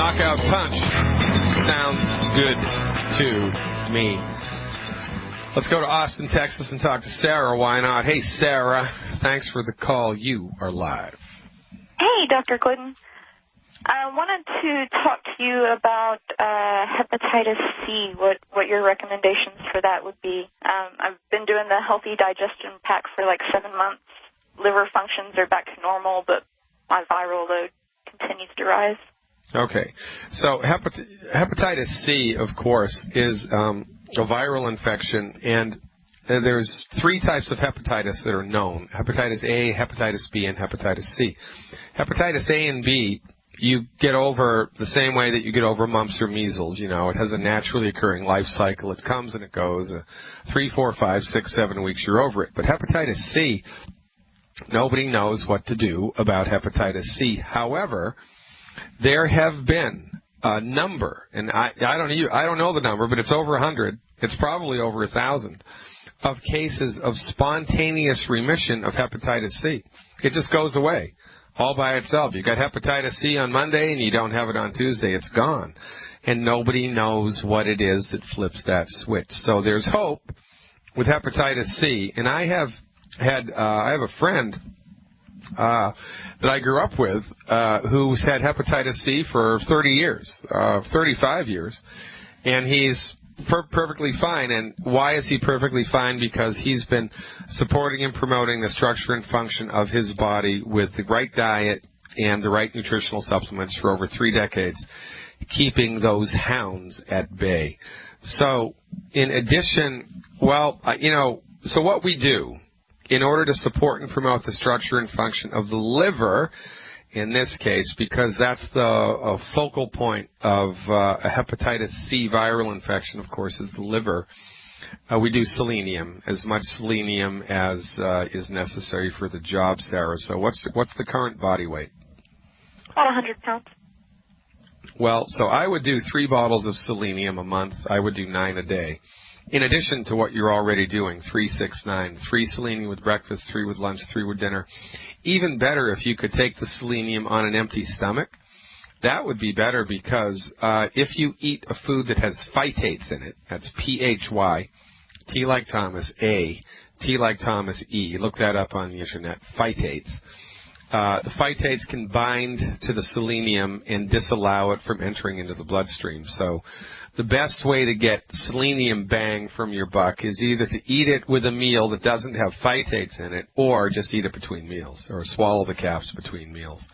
Knockout punch. Sounds good to me. Let's go to Austin, Texas, and talk to Sarah. Why not? Hey, Sarah. Thanks for the call. You are live. Hey, Dr. Glidden. I wanted to talk to you about hepatitis C, what your recommendations for that would be. I've been doing the Healthy Digestion Pack for like 7 months. Liver functions are back to normal, but my viral load continues to rise. Okay. So hepatitis C, of course, is a viral infection, and there's 3 types of hepatitis that are known: hepatitis A, hepatitis B, and hepatitis C. Hepatitis A and B, you get over the same way that you get over mumps or measles. You know, it has a naturally occurring life cycle. It comes and it goes. 3, 4, 5, 6, 7 weeks, you're over it. But hepatitis C, nobody knows what to do about hepatitis C. However, there have been a number, and I don't know the number, but it's over 100. It's probably over 1,000 of cases of spontaneous remission of hepatitis C. It just goes away all by itself. You got hepatitis C on Monday and you don't have it on Tuesday. It's gone. And nobody knows what it is that flips that switch. So there's hope with hepatitis C. And I have a friend that I grew up with who's had hepatitis C for 30 years, 35 years, and he's perfectly fine. And why is he perfectly fine? Because he's been supporting and promoting the structure and function of his body with the right diet and the right nutritional supplements for over 3 decades, keeping those hounds at bay. So in addition, so what we do in order to support and promote the structure and function of the liver, in this case, because that's the focal point of a hepatitis C viral infection, of course, is the liver. We do selenium, as much selenium as is necessary for the job, Sarah. So what's the current body weight? About 100 pounds. Well, so I would do 3 bottles of selenium a month. I would do 9 a day. In addition to what you're already doing, 3, 6, 9, 3 selenium with breakfast, 3 with lunch, 3 with dinner. Even better if you could take the selenium on an empty stomach. That would be better because if you eat a food that has phytates in it, that's P-H-Y, T like Thomas, A, T like Thomas, E. Look that up on the internet, phytates. The phytates can bind to the selenium and disallow it from entering into the bloodstream. So the best way to get selenium bang from your buck is either to eat it with a meal that doesn't have phytates in it, or just eat it between meals, or swallow the caps between meals.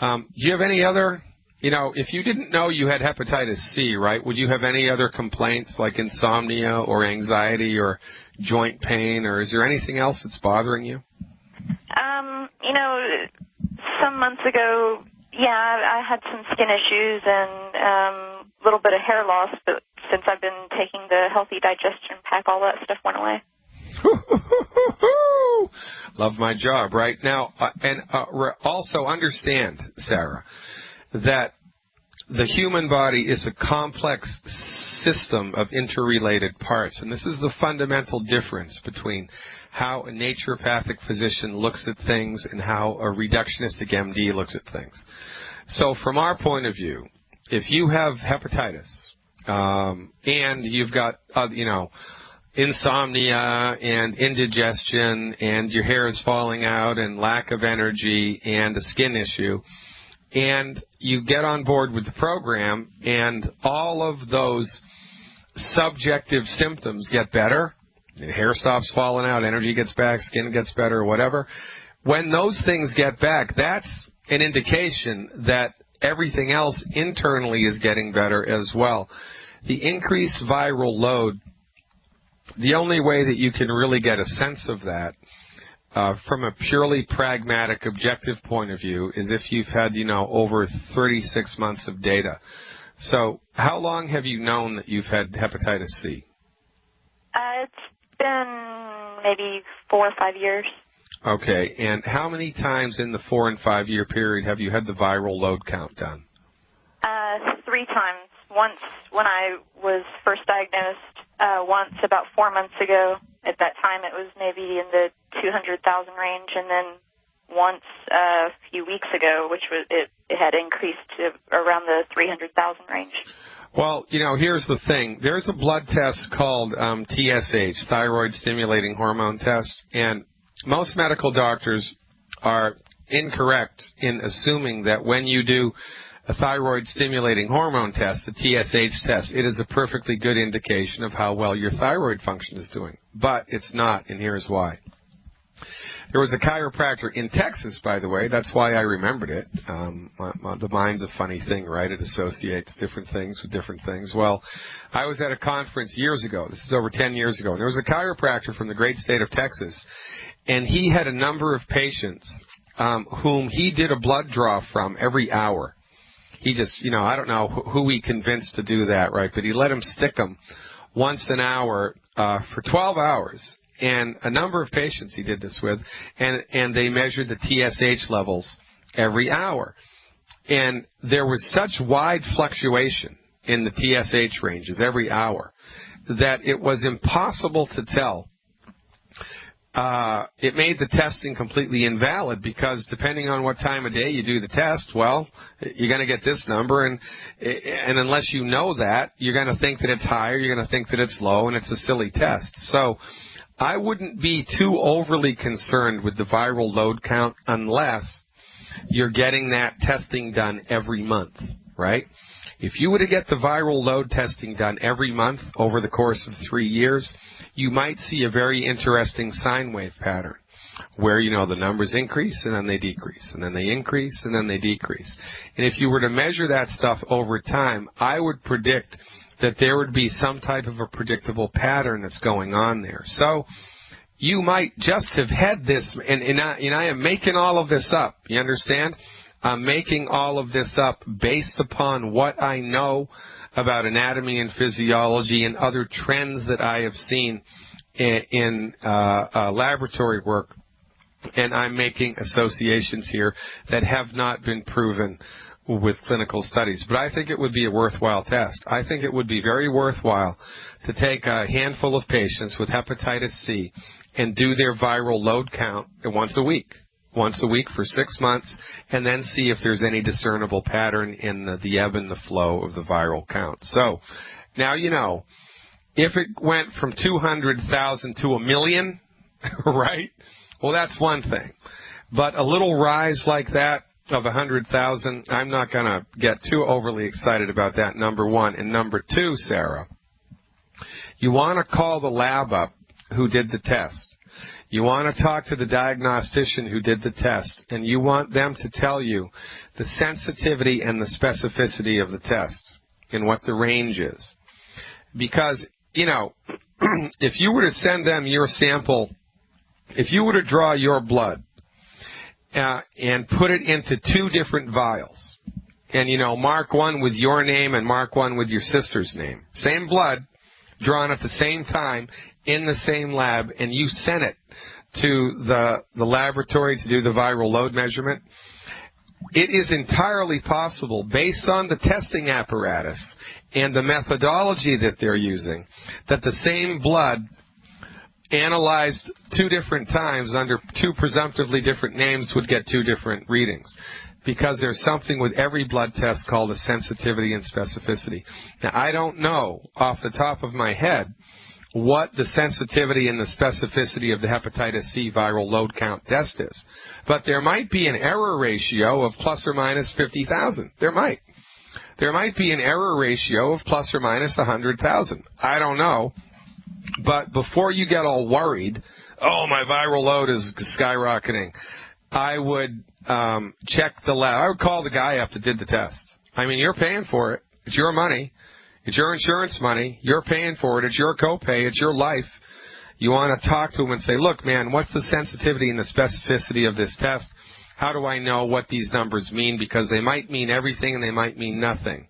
Do you have any other, if you didn't know you had hepatitis C, right, would you have any other complaints like insomnia or anxiety or joint pain, or is there anything else that's bothering you? Some months ago, I had some skin issues and a little bit of hair loss, but since I've been taking the Healthy Digestion Pack, all that stuff went away. Love my job, right? Now, also understand, Sarah, that the human body is a complex system of interrelated parts, and this is the fundamental difference between how a naturopathic physician looks at things and how a reductionistic MD looks at things. So from our point of view, if you have hepatitis and you've got, insomnia and indigestion and your hair is falling out and lack of energy and a skin issue, and you get on board with the program and all of those subjective symptoms get better, hair stops falling out, energy gets back, skin gets better, whatever, when those things get back, that's an indication that everything else internally is getting better as well. The increased viral load, the only way that you can really get a sense of that from a purely pragmatic, objective point of view is if you've had, over 36 months of data. So how long have you known that you've had hepatitis C? It's been maybe 4 or 5 years. Okay, and how many times in the 4 and 5 year period have you had the viral load count done? 3 times. Once when I was first diagnosed, once about 4 months ago. At that time, it was maybe in the 200,000 range, and then once a few weeks ago, which was it had increased to around the 300,000 range. Well, you know, here's the thing. There's a blood test called TSH, thyroid stimulating hormone test, and most medical doctors are incorrect in assuming that when you do a thyroid stimulating hormone test, the TSH test, it is a perfectly good indication of how well your thyroid function is doing. But it's not, and here's why. There was a chiropractor in Texas, by the way. That's why I remembered it. The mind's a funny thing, right? It associates different things with different things. Well, I was at a conference years ago. This is over 10 years ago. And there was a chiropractor from the great state of Texas, and he had a number of patients whom he did a blood draw from every hour. He just, you know, I don't know who he convinced to do that, right? But he let him stick them once an hour for 12 hours. And a number of patients he did this with, and they measured the TSH levels every hour. And there was such wide fluctuation in the TSH ranges every hour that it was impossible to tell. It made the testing completely invalid because depending on what time of day you do the test, well, you're going to get this number, and unless you know that, you're going to think that it's higher, you're going to think that it's low, and it's a silly test. So I wouldn't be too overly concerned with the viral load count unless you're getting that testing done every month, right? If you were to get the viral load testing done every month over the course of 3 years, you might see a very interesting sine wave pattern where, you know, the numbers increase and then they decrease, and then they increase and then they decrease. And if you were to measure that stuff over time, I would predict that there would be some type of a predictable pattern that's going on there. So you might just have had this, and I am making all of this up, you understand? I'm making all of this up based upon what I know about anatomy and physiology and other trends that I have seen in laboratory work, and I'm making associations here that have not been proven with clinical studies. But I think it would be a worthwhile test. I think it would be very worthwhile to take a handful of patients with hepatitis C and do their viral load count once a week for 6 months, and then see if there's any discernible pattern in the ebb and the flow of the viral count. So now, you know, if it went from 200,000 to 1 million, right, well, that's one thing. But a little rise like that of 100,000, I'm not going to get too overly excited about that, number one. And number two, Sarah, you want to call the lab up who did the test. You want to talk to the diagnostician who did the test, and you want them to tell you the sensitivity and the specificity of the test and what the range is. Because, you know, if you were to send them your sample, if you were to draw your blood and put it into 2 different vials, and, you know, mark one with your name and mark one with your sister's name, same blood, drawn at the same time in the same lab, and you sent it to the laboratory to do the viral load measurement, it is entirely possible, based on the testing apparatus and the methodology that they're using, that the same blood analyzed 2 different times under 2 presumptively different names would get 2 different readings, because there's something with every blood test called a sensitivity and specificity. Now, I don't know off the top of my head what the sensitivity and the specificity of the hepatitis C viral load count test is, but there might be an error ratio of plus or minus 50,000. There might be an error ratio of plus or minus 100,000. I don't know. But before you get all worried, oh, my viral load is skyrocketing, I would check the lab. I would call the guy up that did the test. I mean, you're paying for it. It's your money. It's your insurance money. You're paying for it. It's your copay. It's your life. You want to talk to him and say, look, man, what's the sensitivity and the specificity of this test? How do I know what these numbers mean? Because they might mean everything and they might mean nothing.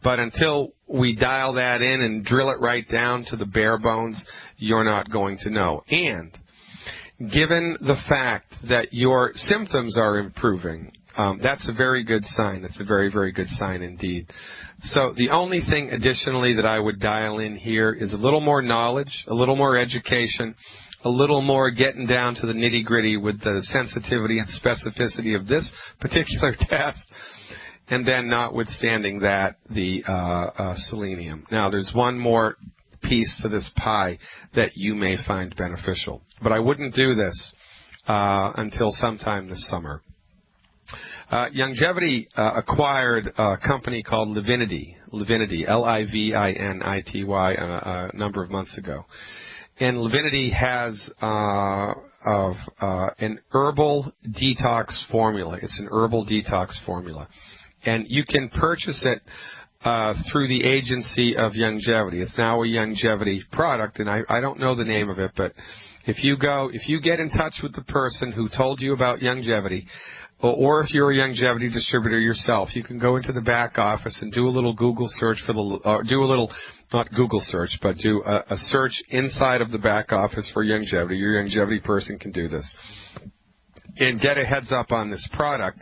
But until we dial that in and drill it right down to the bare bones, you're not going to know. And given the fact that your symptoms are improving, that's a very good sign. That's a very, very good sign indeed. So the only thing additionally that I would dial in here is a little more knowledge, a little more education a little more getting down to the nitty-gritty with the sensitivity and specificity of this particular test, and then notwithstanding that, the selenium. Now, there's one more piece to this pie that you may find beneficial, but I wouldn't do this until sometime this summer. Youngevity acquired a company called Livinity, Livinity, a number of months ago. And Livinity has an herbal detox formula. It's an herbal detox formula. And you can purchase it through the agency of Youngevity. It's now a Youngevity product, and I don't know the name of it, but if you get in touch with the person who told you about Youngevity, or if you're a Youngevity distributor yourself, you can go into the back office and do a little Google search for not Google search, but do a search inside of the back office for Youngevity. Your Youngevity person can do this and get a heads up on this product.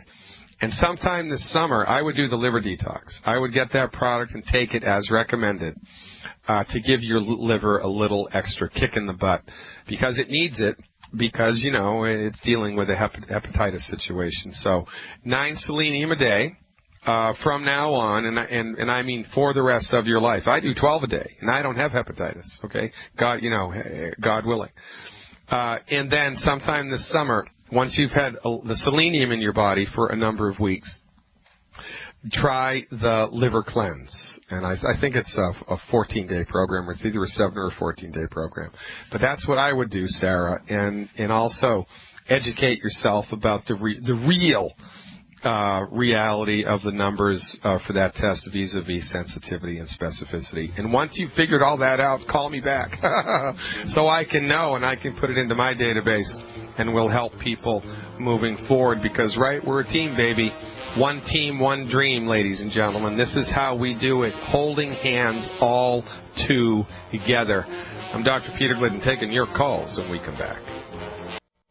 And sometime this summer, I would do the liver detox. I would get that product and take it as recommended to give your liver a little extra kick in the butt, because it needs it, because, you know, it's dealing with a hepatitis situation. So 9 selenium a day from now on, and I mean for the rest of your life. I do 12 a day, and I don't have hepatitis, okay? God willing. And then sometime this summer, once you've had the selenium in your body for a number of weeks, try the liver cleanse. And I think it's a 14-day program, or it's either a 7 or a 14-day program. But that's what I would do, Sarah, and also educate yourself about the real reality of the numbers for that test vis-a-vis sensitivity and specificity. And once you've figured all that out, call me back so I can know and I can put it into my database, and we'll help people moving forward, because, right, we're a team, baby. One team, one dream, ladies and gentlemen. This is how we do it, holding hands all together. I'm Dr. Peter Glidden, taking your calls when we come back.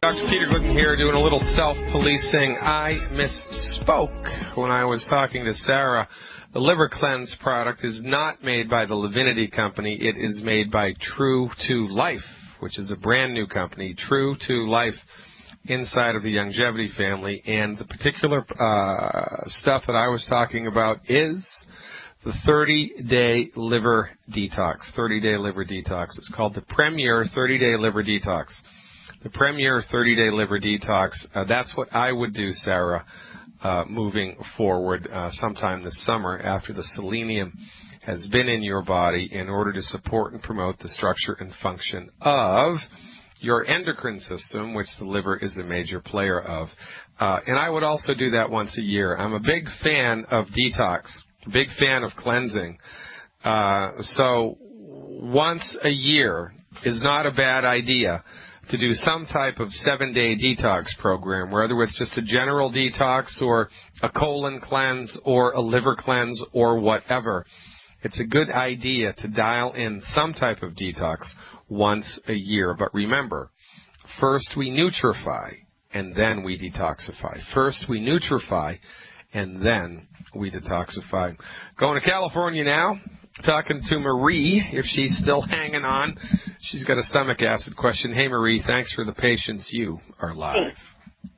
Dr. Peter Glidden here, doing a little self-policing. I misspoke when I was talking to Sarah. The Liver Cleanse product is not made by the Livinity company. It is made by True to Life, which is a brand new company, True to Life, inside of the Youngevity family. And the particular stuff that I was talking about is the 30-day liver detox. 30-day liver detox. It's called the Premier 30-day liver detox. The Premier 30-day liver detox. That's what I would do, Sarah, moving forward sometime this summer after the selenium has been in your body, in order to support and promote the structure and function of your endocrine system, which the liver is a major player of. And I would also do that once a year. I'm a big fan of detox, big fan of cleansing. So once a year is not a bad idea to do some type of 7-day detox program, whether it's just a general detox or a colon cleanse or a liver cleanse or whatever. It's a good idea to dial in some type of detox once a year. But remember, first we nutrify and then we detoxify. First we nutrify and then we detoxify. Going to California now, talking to Marie, if she's still hanging on. She's got a stomach acid question. Hey, Marie, thanks for the patience. You are live.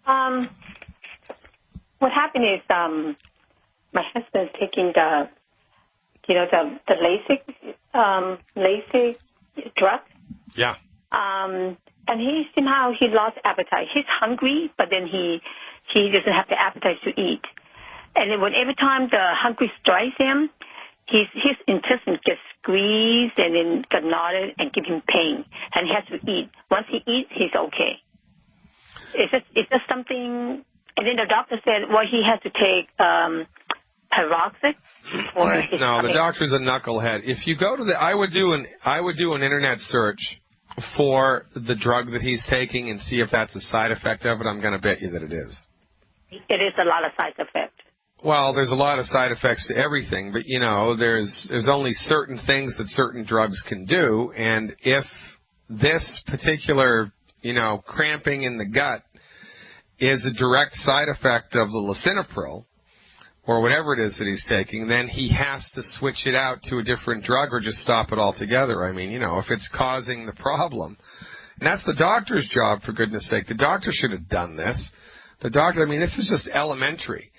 Hey. What happened is my husband's taking the LASIK drug. Yeah. And he lost appetite. He's hungry, but then he doesn't have the appetite to eat. And then every time the hungry strikes him, his intestines get squeezed and then get knotted and give him pain, and he has to eat. Once he eats, he's okay. Is this something? And then the doctor said, well, he has to take Pyroxid for his No, stomach. the doctor's a knucklehead. If you go to I would do an internet search for the drug that he's taking and see if that's a side effect of it. I'm going to bet you that it is. It is a lot of side effects. Well, there's a lot of side effects to everything, but, you know, there's only certain things that certain drugs can do, and if this particular, cramping in the gut is a direct side effect of the lisinopril or whatever it is that he's taking, then he has to switch it out to a different drug or just stop it altogether. I mean, if it's causing the problem, And that's the doctor's job, for goodness sake. The doctor should have done this. The doctor, I mean, this is just elementary.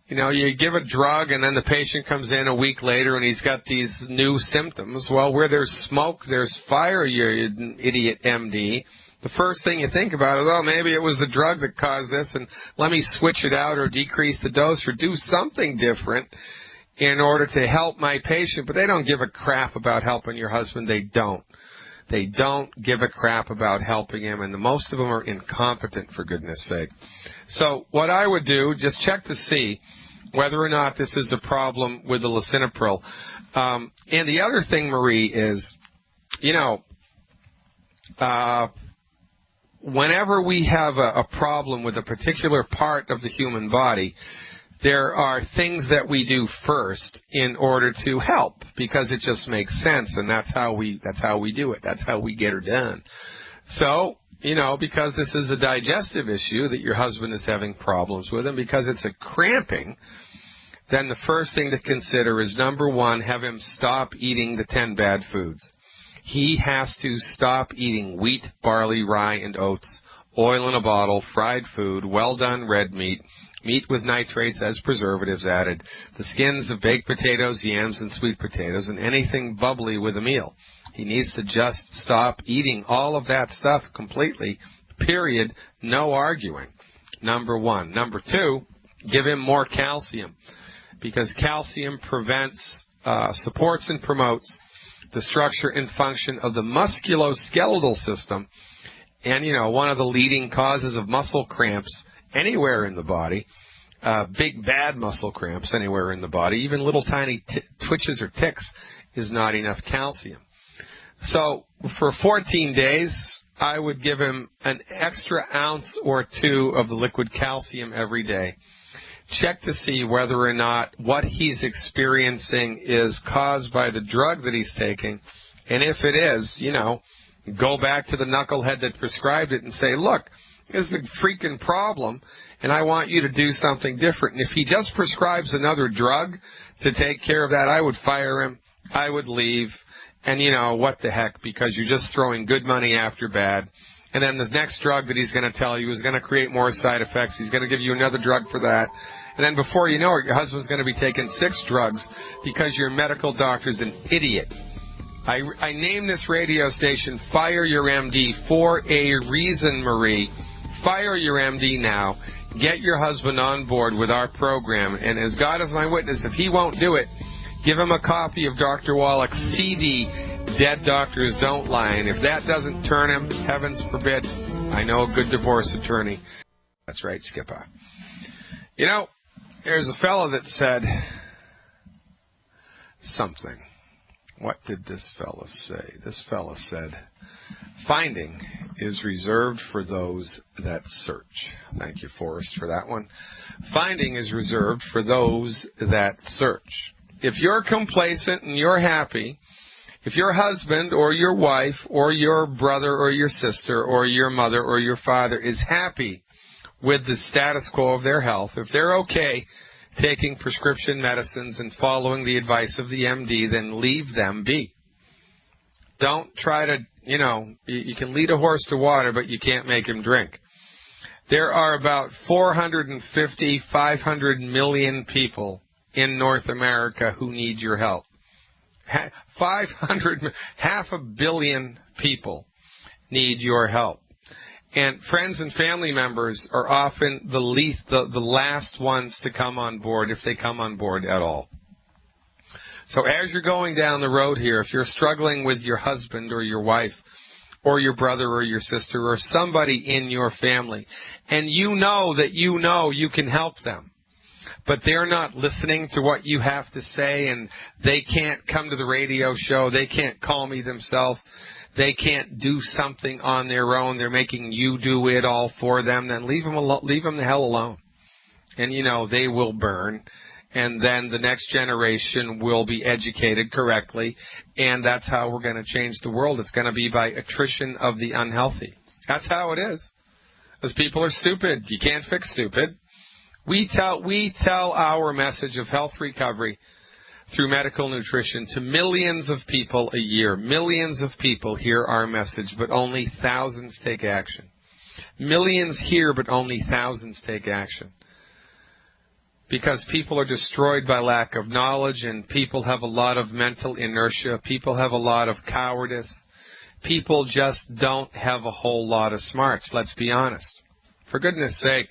You know, you give a drug and then the patient comes in a week later and he's got these new symptoms. Well, where there's smoke, there's fire, you idiot MD. The first thing you think about is, well, maybe it was the drug that caused this, and let me switch it out or decrease the dose or do something different in order to help my patient. But they don't give a crap about helping your husband. They don't. They don't give a crap about helping him, and most of them are incompetent, for goodness sake. So what I would do, just check to see whether or not this is a problem with the lisinopril. And the other thing, Marie, is, you know, whenever we have a problem with a particular part of the human body, there are things that we do first in order to help, because it just makes sense, and that's how we do it. That's how we get her done. So, you know, because this is a digestive issue that your husband is having problems with, and because it's a cramping, then the first thing to consider is, number one, have him stop eating the 10 bad foods. He has to stop eating wheat, barley, rye, and oats, oil in a bottle, fried food, well-done red meat, meat with nitrates as preservatives added, the skins of baked potatoes, yams, and sweet potatoes, and anything bubbly with a meal. He needs to just stop eating all of that stuff completely, period, no arguing, number one. Number two, give him more calcium, because calcium prevents, supports and promotes the structure and function of the musculoskeletal system, and, you know, one of the leading causes of muscle cramps anywhere in the body, big bad muscle cramps anywhere in the body, even little tiny twitches or ticks, is not enough calcium. So for 14 days, I would give him an extra ounce or two of the liquid calcium every day. Check to see whether or not what he's experiencing is caused by the drug that he's taking. And if it is, you know, go back to the knucklehead that prescribed it and say, look, this is a freaking problem, and I want you to do something different. And if he just prescribes another drug to take care of that, I would fire him. I would leave. And, you know, what the heck, because you're just throwing good money after bad. And then the next drug that he's going to tell you is going to create more side effects. He's going to give you another drug for that. And then before you know it, your husband's going to be taking 6 drugs because your medical doctor's an idiot. I named this radio station Fire Your MD for a reason, Marie. Fire your MD now. Get your husband on board with our program. And as God is my witness, if he won't do it, give him a copy of Dr. Wallach's CD, Dead Doctors Don't Lie. And if that doesn't turn him, heavens forbid, I know a good divorce attorney. That's right, Skipper. You know, there's a fellow that said something. What did this fellow say? This fellow said, finding is reserved for those that search. Thank you, Forrest, for that one. Finding is reserved for those that search. If you're complacent and you're happy, if your husband or your wife or your brother or your sister or your mother or your father is happy with the status quo of their health, if they're okay taking prescription medicines and following the advice of the MD, then leave them be. Don't try to, you know, you can lead a horse to water, but you can't make him drink. There are about 450, 500 million people in North America who need your help. 500 billion people need your help. And friends and family members are often the last ones to come on board, if they come on board at all. So as you're going down the road here, if you're struggling with your husband or your wife or your brother or your sister or somebody in your family, and you know that you can help them, but they're not listening to what you have to say, and they can't come to the radio show, they can't call me themselves, they can't do something on their own, they're making you do it all for them, then leave them the hell alone. And, you know, they will burn, and then the next generation will be educated correctly, and that's how we're going to change the world. It's going to be by attrition of the unhealthy. That's how it is. Because people are stupid. You can't fix stupid. We tell our message of health recovery through medical nutrition to millions of people a year. Millions of people hear our message, but only thousands take action. Millions hear, but only thousands take action. Because people are destroyed by lack of knowledge, and people have a lot of mental inertia. People have a lot of cowardice. People just don't have a whole lot of smarts, let's be honest. For goodness sake,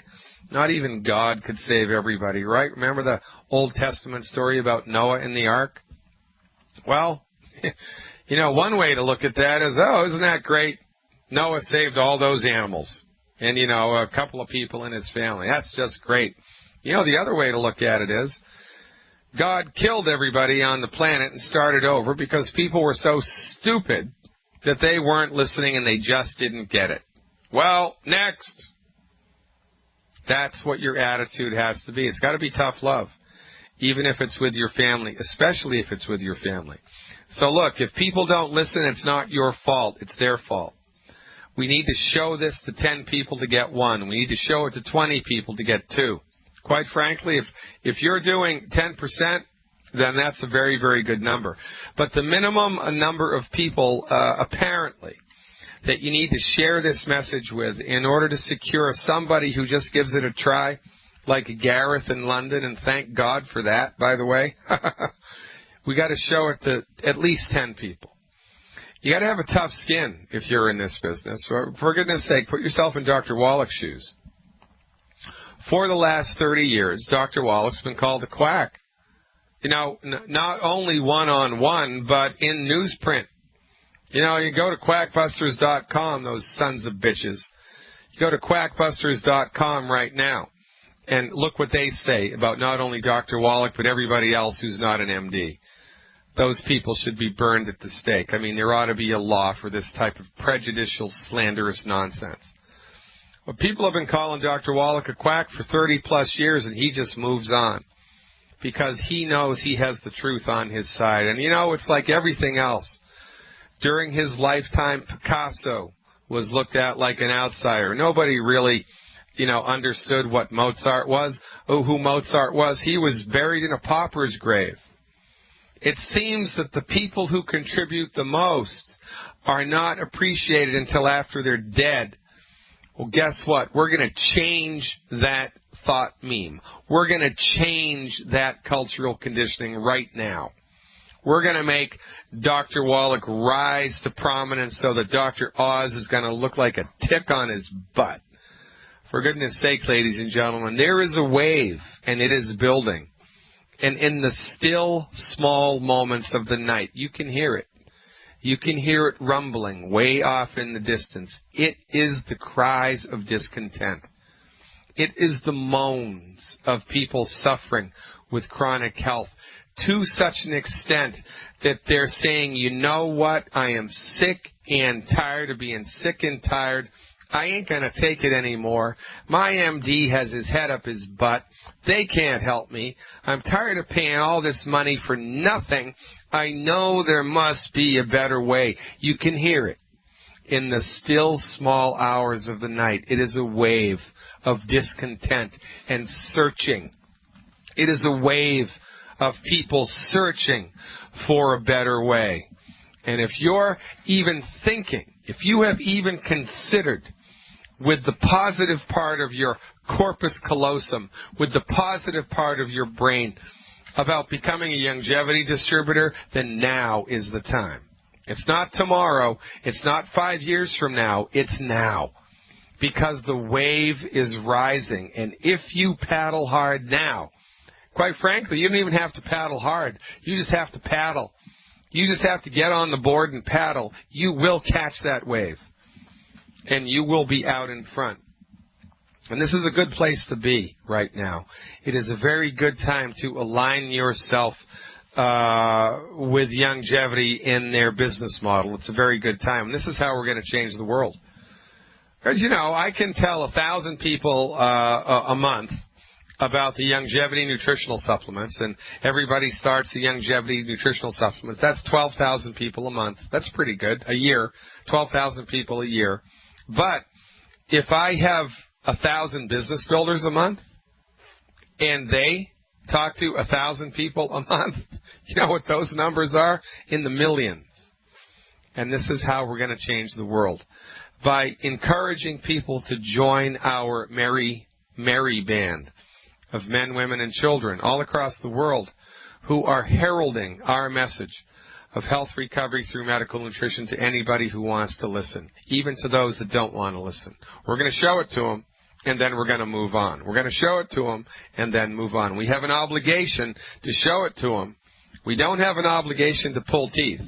not even God could save everybody, right? Remember the Old Testament story about Noah and the ark? Well, you know, one way to look at that is, oh, isn't that great? Noah saved all those animals and, you know, a couple of people in his family. That's just great. You know, the other way to look at it is God killed everybody on the planet and started over because people were so stupid that they weren't listening and they just didn't get it. Well, next. That's what your attitude has to be. It's got to be tough love, even if it's with your family, especially if it's with your family. So look, if people don't listen, it's not your fault. It's their fault. We need to show this to 10 people to get 1. We need to show it to 20 people to get 2. Quite frankly, if you're doing 10%, then that's a very, very good number. But the minimum number of people, apparently, that you need to share this message with in order to secure somebody who just gives it a try, like Gareth in London, and thank God for that, by the way. We got to show it to at least 10 people. You got to have a tough skin if you're in this business. For goodness sake, put yourself in Dr. Wallach's shoes. For the last 30 years, Dr. Wallach's been called a quack. You know, not only one-on-one, but in newsprint. You know, you go to quackbusters.com, those sons of bitches. You go to quackbusters.com right now and look what they say about not only Dr. Wallach, but everybody else who's not an MD. Those people should be burned at the stake. I mean, there ought to be a law for this type of prejudicial, slanderous nonsense. Well, people have been calling Dr. Wallach a quack for 30-plus years, and he just moves on because he knows he has the truth on his side. And, you know, it's like everything else. During his lifetime, Picasso was looked at like an outsider. Nobody really, you know, understood what Mozart was, who Mozart was. He was buried in a pauper's grave. It seems that the people who contribute the most are not appreciated until after they're dead. Well, guess what? We're going to change that thought meme. We're going to change that cultural conditioning right now. We're going to make Dr. Wallach rise to prominence so that Dr. Oz is going to look like a tick on his butt. For goodness sake, ladies and gentlemen, there is a wave, and it is building. And in the still, small moments of the night, you can hear it. You can hear it rumbling way off in the distance. It is the cries of discontent. It is the moans of people suffering with chronic health to such an extent that they're saying, you know what, I am sick and tired of being sick and tired. I ain't going to take it anymore. My MD has his head up his butt. They can't help me. I'm tired of paying all this money for nothing. I know there must be a better way. You can hear it in the still small hours of the night. It is a wave of discontent and searching. It is a wave of people searching for a better way. And if you're even thinking, if you have even considered with the positive part of your corpus callosum, with the positive part of your brain about becoming a longevity distributor, then now is the time. It's not tomorrow. It's not 5 years from now. It's now. Because the wave is rising. And if you paddle hard now, quite frankly, you don't even have to paddle hard. You just have to paddle. You just have to get on the board and paddle. You will catch that wave. And you will be out in front. And this is a good place to be right now. It is a very good time to align yourself with longevity in their business model. It's a very good time. And this is how we're going to change the world. Because, you know, I can tell 1,000 people a month about the longevity nutritional supplements, and everybody starts the longevity nutritional supplements. That's 12,000 people a month. That's pretty good. A year, 12,000 people a year. But if I have 1,000 business builders a month, and they talk to 1,000 people a month. You know what those numbers are? In the millions. And this is how we're going to change the world. By encouraging people to join our merry, merry band of men, women, and children all across the world who are heralding our message of health recovery through medical nutrition to anybody who wants to listen, even to those that don't want to listen. We're going to show it to them, and then we're going to move on. We're going to show it to them, and then move on. We have an obligation to show it to them. We don't have an obligation to pull teeth.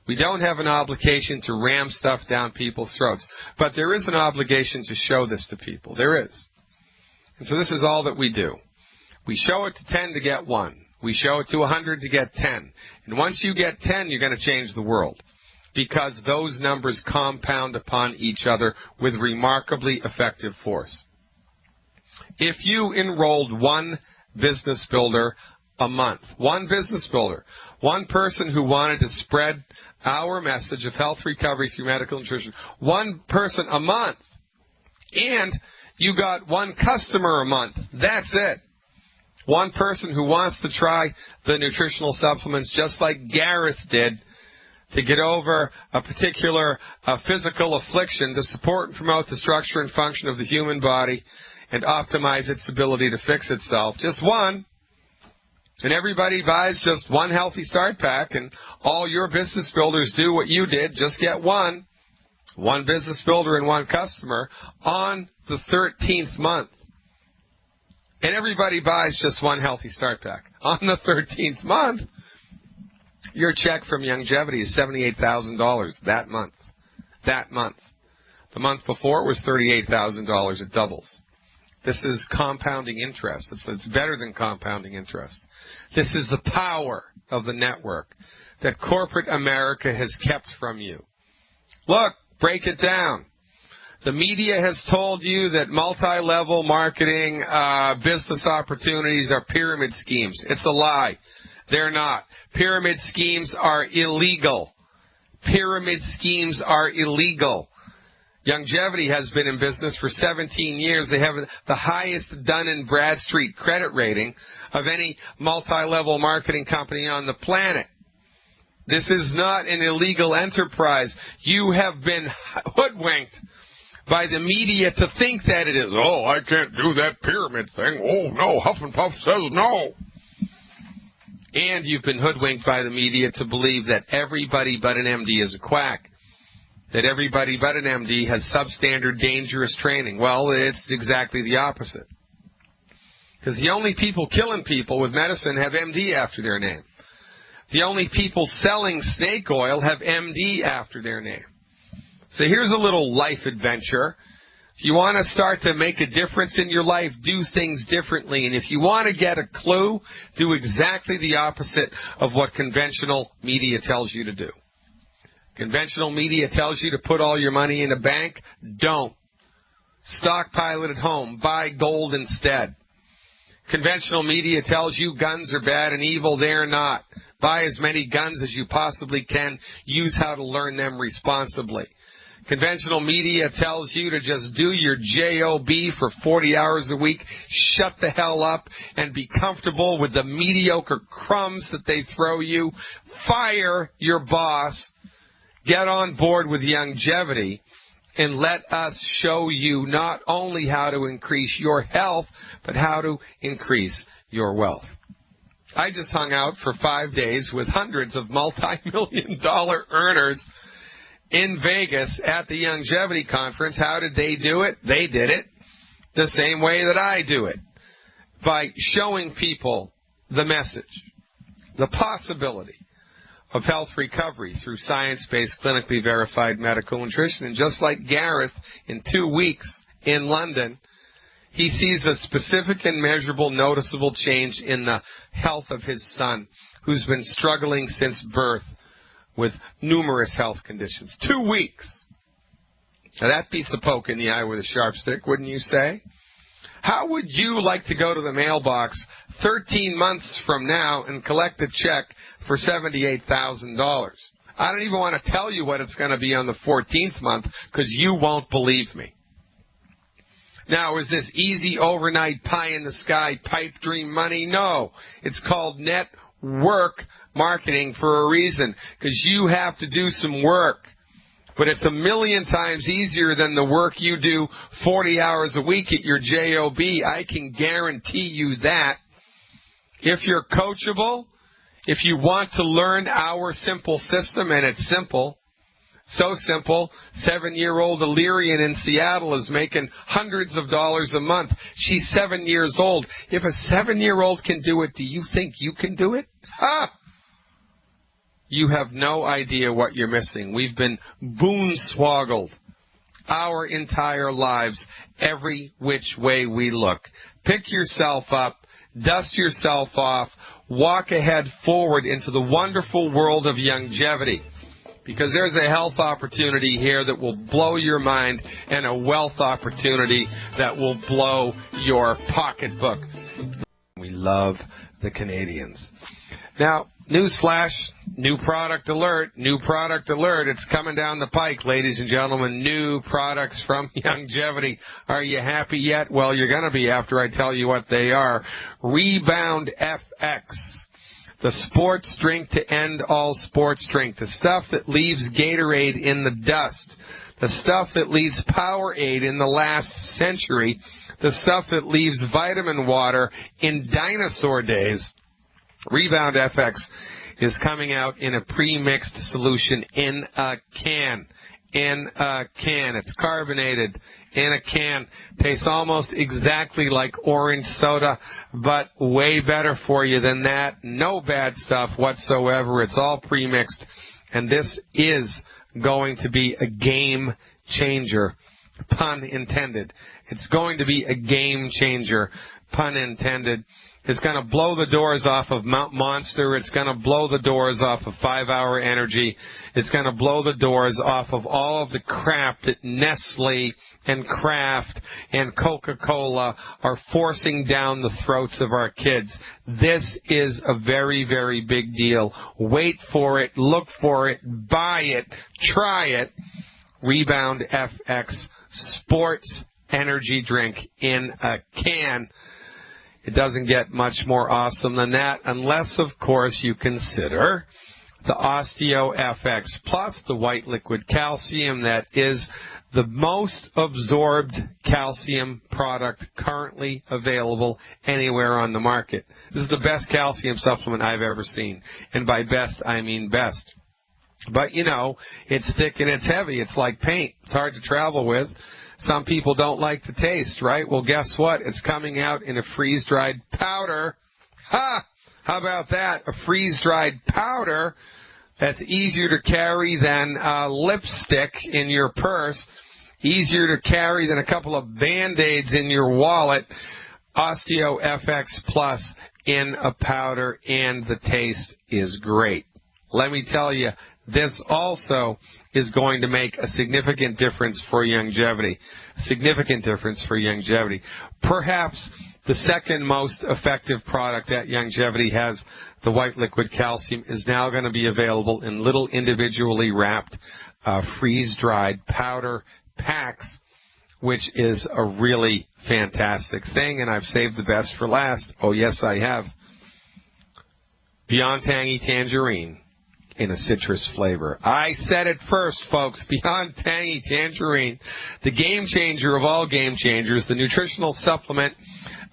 We don't have an obligation to ram stuff down people's throats. But there is an obligation to show this to people. There is. And so this is all that we do. We show it to 10 to get 1. We show it to 100 to get 10. And once you get 10, you're going to change the world, because those numbers compound upon each other with remarkably effective force. If you enrolled one business builder a month, one business builder, one person who wanted to spread our message of health recovery through medical nutrition, one person a month, and you got one customer a month, that's it. One person who wants to try the nutritional supplements just like Gareth did to get over a particular physical affliction, to support and promote the structure and function of the human body and optimize its ability to fix itself. Just one. And everybody buys just one Healthy Start Pack, and all your business builders do what you did, just get one. One business builder and one customer on the 13th month. And everybody buys just one Healthy Start Pack. On the 13th month, your check from Longevity is $78,000 that month. That month. The month before it was $38,000. It doubles. This is compounding interest. It's better than compounding interest. This is the power of the network that corporate America has kept from you. Look, break it down. The media has told you that multi-level marketing business opportunities are pyramid schemes. It's a lie. They're not. Pyramid schemes are illegal. Pyramid schemes are illegal. Longevity has been in business for 17 years. They have the highest Dun & Bradstreet credit rating of any multi-level marketing company on the planet. This is not an illegal enterprise. You have been hoodwinked by the media to think that it is. Oh, I can't do that pyramid thing. Oh, no, Huff and Puff says no. And you've been hoodwinked by the media to believe that everybody but an MD is a quack, that everybody but an MD has substandard, dangerous training. Well, it's exactly the opposite. Because the only people killing people with medicine have MD after their name. The only people selling snake oil have MD after their name. So here's a little life adventure. If you want to start to make a difference in your life, do things differently. And if you want to get a clue, do exactly the opposite of what conventional media tells you to do. Conventional media tells you to put all your money in a bank. Don't. Stockpile it at home. Buy gold instead. Conventional media tells you guns are bad and evil. They're not. Buy as many guns as you possibly can. Use how to learn them responsibly. Conventional media tells you to just do your job for 40 hours a week, shut the hell up, and be comfortable with the mediocre crumbs that they throw you. Fire your boss. Get on board with Longevity, and let us show you not only how to increase your health, but how to increase your wealth. I just hung out for 5 days with hundreds of multi-million-dollar earners in Vegas at the Longevity Conference. How did they do it? They did it the same way that I do it, by showing people the message, the possibility of health recovery through science-based, clinically verified medical nutrition. And just like Gareth, in 2 weeks in London, he sees a specific and measurable, noticeable change in the health of his son, who's been struggling since birth with numerous health conditions. 2 weeks. Now that beats a poke in the eye with a sharp stick, wouldn't you say? How would you like to go to the mailbox 13 months from now and collect a check for $78,000? I don't even want to tell you what it's going to be on the 14th month, because you won't believe me. Now, is this easy overnight pie-in-the-sky pipe dream money? No. It's called network marketing for a reason, because you have to do some work. But it's a million times easier than the work you do 40 hours a week at your job. I can guarantee you that. If you're coachable, if you want to learn our simple system, and it's simple, so simple, 7-year-old Illyrian in Seattle is making hundreds of dollars a month. She's 7 years old. If a 7-year-old can do it, do you think you can do it? Ha! You have no idea what you're missing. We've been boonswoggled our entire lives, every which way we look. Pick yourself up, dust yourself off, walk ahead forward into the wonderful world of longevity. Because there's a health opportunity here that will blow your mind, and a wealth opportunity that will blow your pocketbook. We love the Canadians. Now, newsflash, new product alert, it's coming down the pike, ladies and gentlemen, new products from longevity. Are you happy yet? Well, you're going to be after I tell you what they are. Rebound FX, the sports drink to end all sports drink, the stuff that leaves Gatorade in the dust, the stuff that leaves Powerade in the last century, the stuff that leaves vitamin water in dinosaur days. Rebound FX is coming out in a pre-mixed solution in a can. It's carbonated in a can. Tastes almost exactly like orange soda, but way better for you than that. No bad stuff whatsoever. It's all pre-mixed. And this is going to be a game changer. Pun intended. It's going to be a game changer. Pun intended. It's going to blow the doors off of Mount Monster. It's going to blow the doors off of 5-Hour Energy. It's going to blow the doors off of all of the crap that Nestle and Kraft and Coca-Cola are forcing down the throats of our kids. This is a very, very big deal. Wait for it. Look for it. Buy it. Try it. Rebound FX Sports Energy Drink in a can. It doesn't get much more awesome than that, unless, of course, you consider the Osteo FX Plus, the white liquid calcium that is the most absorbed calcium product currently available anywhere on the market. This is the best calcium supplement I've ever seen. And by best, I mean best. But, you know, it's thick and it's heavy. It's like paint. It's hard to travel with. Some people don't like the taste, right? Well, guess what? It's coming out in a freeze-dried powder. Ha! How about that? A freeze-dried powder that's easier to carry than lipstick in your purse, easier to carry than a couple of Band-Aids in your wallet. Osteo FX Plus in a powder, and the taste is great. Let me tell you, this also is going to make a significant difference for longevity. Significant difference for longevity. Perhaps the second most effective product that longevity has, the white liquid calcium, is now going to be available in little individually wrapped freeze-dried powder packs, which is a really fantastic thing, and I've saved the best for last. Oh, yes, I have. Beyond Tangy Tangerine in a citrus flavor. I said it first, folks. Beyond Tangy Tangerine, the game changer of all game changers, the nutritional supplement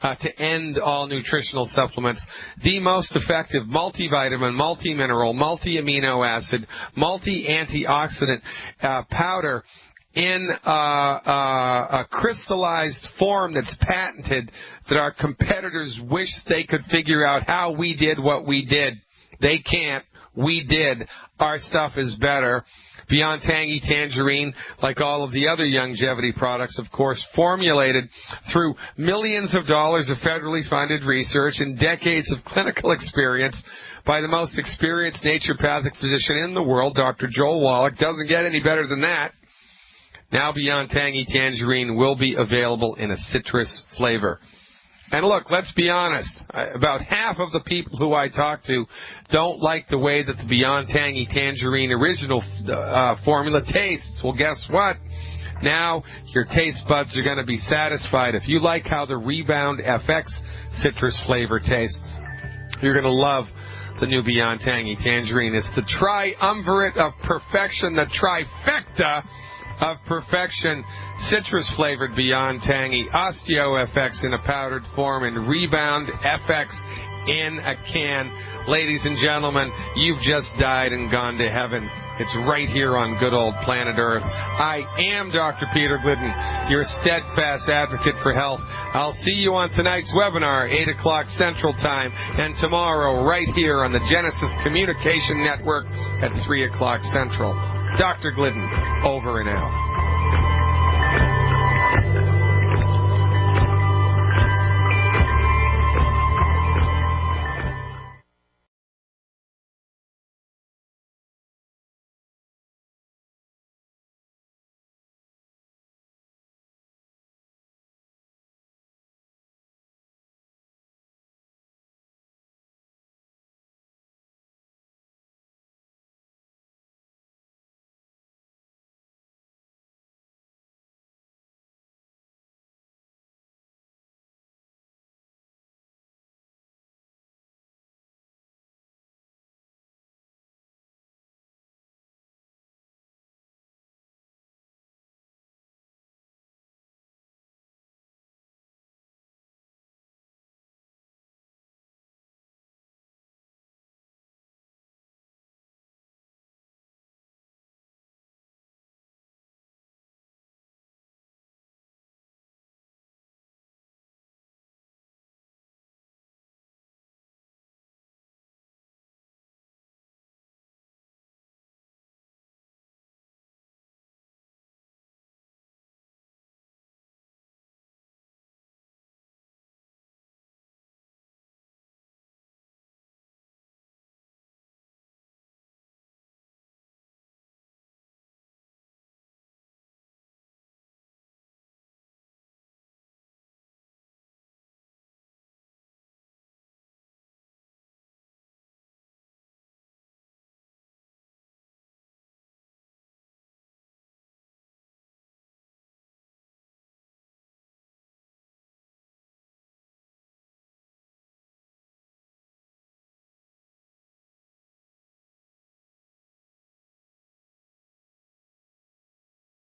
to end all nutritional supplements, the most effective multivitamin, multi-mineral, multi-amino acid, multi-antioxidant powder in a crystallized form that's patented, that our competitors wish they could figure out how we did what we did. They can't. We did. Our stuff is better. Beyond Tangy Tangerine, like all of the other longevity products, of course, formulated through millions of dollars of federally funded research and decades of clinical experience by the most experienced naturopathic physician in the world, Dr. Joel Wallach. Doesn't get any better than that. Now Beyond Tangy Tangerine will be available in a citrus flavor. And look, let's be honest, about half of the people who I talk to don't like the way that the Beyond Tangy Tangerine original formula tastes. Well, guess what? Now your taste buds are going to be satisfied. If you like how the Rebound FX citrus flavor tastes, you're going to love the new Beyond Tangy Tangerine. It's the triumvirate of perfection, the trifecta of perfection. Citrus-flavored Beyond Tangy, Osteo FX in a powdered form, and Rebound FX in a can. Ladies and gentlemen, you've just died and gone to heaven. It's right here on good old planet Earth. I am Dr. Peter Glidden, your steadfast advocate for health. I'll see you on tonight's webinar, 8 o'clock Central Time, and tomorrow right here on the Genesis Communication Network at 3 o'clock Central. Dr. Glidden, over and out.